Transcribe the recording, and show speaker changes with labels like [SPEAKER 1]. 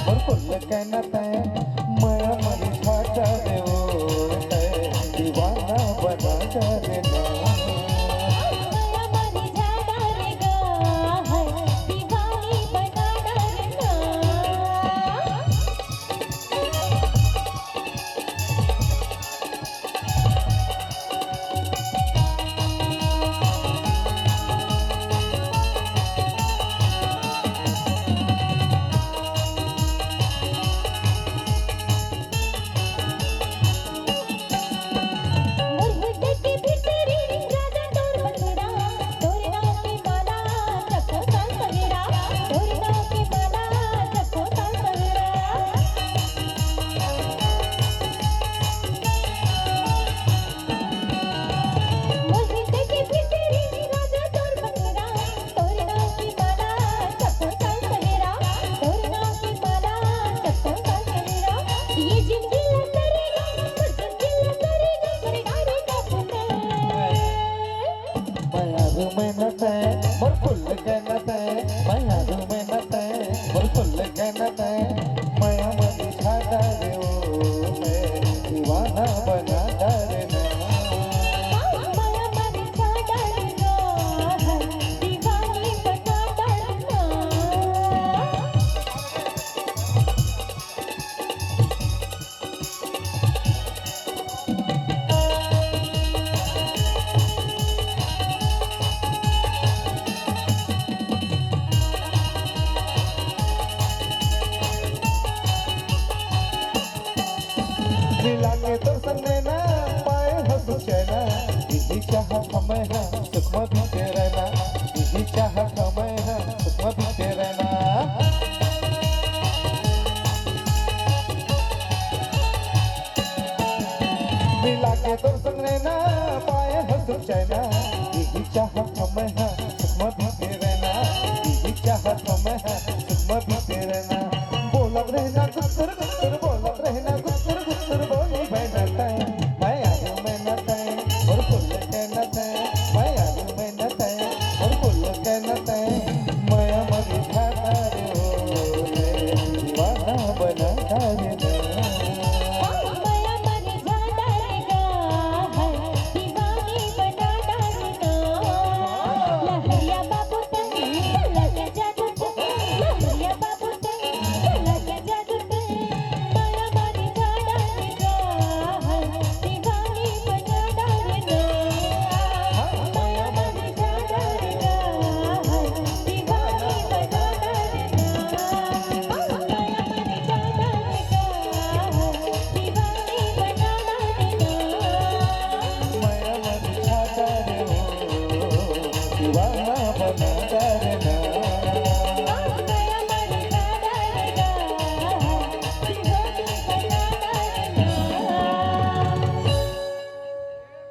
[SPEAKER 1] और फुल कहनत है मैं मरी छाटा रे ओढ़ते दीवाना बना करना। मेहनत है और फुल कहनत है माया रू मेहनत है और फुल कहनत है माया मरी छाटा रे ओ मैं दीवाना बना करना। मिला के तो संगना पाए हंस चैना यही चाहत हमें है सुख में बीते रहना यही चाहत हमें है सुख में बीते रहना। मिला के तो संगना पाए हंस चैना यही चाहत हमें है सुख में बीते रहना यही चाहत हमें है सुख में बीते रहना। बोलत रहना गुस्सर गुस्सर बोलत रहना गुस्सर गुस्सर बोली मेहनत है माया रू मेहनत है और फुल कहनत है माया रू मेहनत है और फुल कहनत है माया मरी छाटा रे ओ दीवाना बना